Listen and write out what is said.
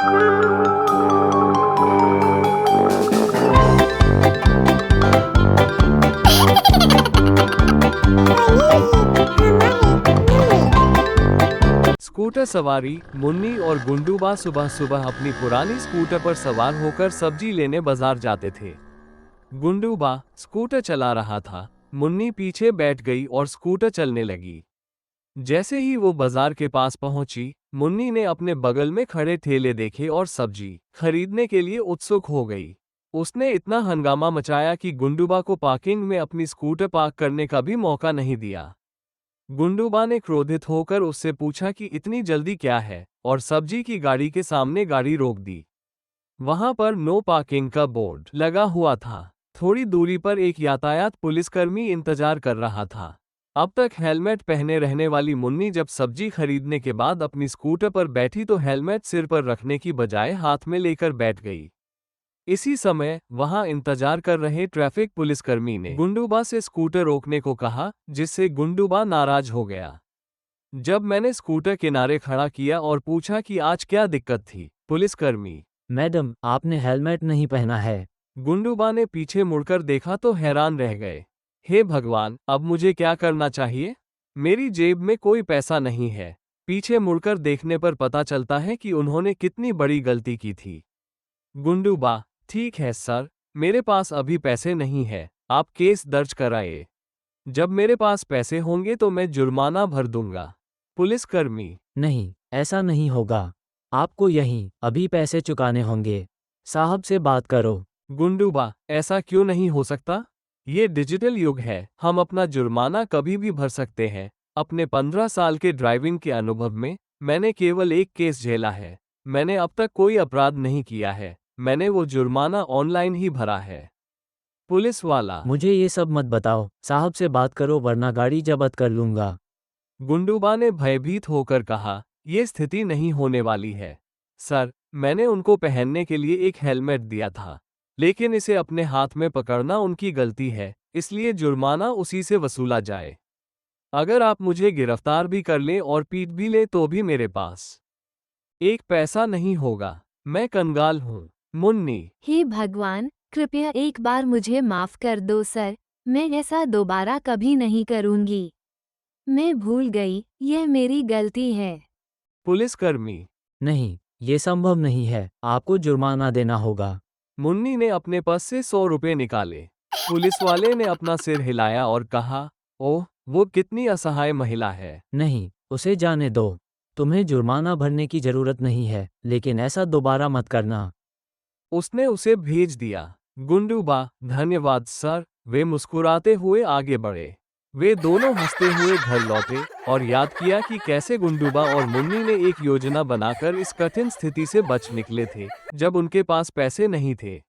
Scooter सवारी मुन्नी और गुंडूबा सुबह सुबह अपनी पुरानी स्कूटर पर सवार होकर सब्जी लेने बाजार जाते थे। गुंडूबा स्कूटर चला रहा था, मुन्नी पीछे बैठ गई और स्कूटर चलने लगी। जैसे ही वो बाजार के पास पहुंची, मुन्नी ने अपने बगल में खड़े ठेले देखे और सब्जी खरीदने के लिए उत्सुक हो गई। उसने इतना हंगामा मचाया कि गुंडूबा को पार्किंग में अपनी स्कूटर पार्क करने का भी मौका नहीं दिया। गुंडूबा ने क्रोधित होकर उससे पूछा कि इतनी जल्दी क्या है, और सब्जी की गाड़ी के सामने गाड़ी रोक दी। वहां पर नो पार्किंग का बोर्ड लगा हुआ था। थोड़ी दूरी पर एक यातायात पुलिसकर्मी इंतजार कर रहा था। अब तक हेलमेट पहने रहने वाली मुन्नी जब सब्जी खरीदने के बाद अपनी स्कूटर पर बैठी तो हेलमेट सिर पर रखने की बजाय हाथ में लेकर बैठ गई। इसी समय वहां इंतजार कर रहे ट्रैफिक पुलिसकर्मी ने गुंडूबा से स्कूटर रोकने को कहा, जिससे गुंडूबा नाराज हो गया। जब मैंने स्कूटर किनारे खड़ा किया और पूछा कि आज क्या दिक्कत थी, पुलिसकर्मी, मैडम, आपने हेलमेट नहीं पहना है। गुंडूबा ने पीछे मुड़कर देखा तो हैरान रह गए। हे भगवान, अब मुझे क्या करना चाहिए? मेरी जेब में कोई पैसा नहीं है। पीछे मुड़कर देखने पर पता चलता है कि उन्होंने कितनी बड़ी गलती की थी। गुंडूबा, ठीक है सर, मेरे पास अभी पैसे नहीं है, आप केस दर्ज कराइए। जब मेरे पास पैसे होंगे तो मैं जुर्माना भर दूंगा। पुलिसकर्मी, नहीं, ऐसा नहीं होगा। आपको यहीं अभी पैसे चुकाने होंगे। साहब से बात करो। गुंडूबा, ऐसा क्यों नहीं हो सकता? ये डिजिटल युग है, हम अपना जुर्माना कभी भी भर सकते हैं। अपने 15 साल के ड्राइविंग के अनुभव में मैंने केवल एक केस झेला है। मैंने अब तक कोई अपराध नहीं किया है। मैंने वो जुर्माना ऑनलाइन ही भरा है। पुलिस वाला, मुझे ये सब मत बताओ, साहब से बात करो वरना गाड़ी जब्त कर लूंगा। गुंडूबा ने भयभीत होकर कहा, ये स्थिति नहीं होने वाली है। सर, मैंने उनको पहनने के लिए एक हेलमेट दिया था, लेकिन इसे अपने हाथ में पकड़ना उनकी गलती है, इसलिए जुर्माना उसी से वसूला जाए। अगर आप मुझे गिरफ्तार भी कर लें और पीट भी लें तो भी मेरे पास एक पैसा नहीं होगा। मैं कंगाल हूँ। मुन्नी, हे भगवान, कृपया एक बार मुझे माफ कर दो सर, मैं ऐसा दोबारा कभी नहीं करूंगी। मैं भूल गई, यह मेरी गलती है। पुलिसकर्मी, नहीं, ये संभव नहीं है, आपको जुर्माना देना होगा। मुन्नी ने अपने पर्स से 100 रुपए निकाले। पुलिस वाले ने अपना सिर हिलाया और कहा, ओह, वो कितनी असहाय महिला है। नहीं, उसे जाने दो। तुम्हें जुर्माना भरने की जरूरत नहीं है, लेकिन ऐसा दोबारा मत करना। उसने उसे भेज दिया। गुंडूबा, धन्यवाद सर। वे मुस्कुराते हुए आगे बढ़े। वे दोनों हंसते हुए घर लौटे और याद किया कि कैसे गुंडूबा और मुन्नी ने एक योजना बनाकर इस कठिन स्थिति से बच निकले थे, जब उनके पास पैसे नहीं थे।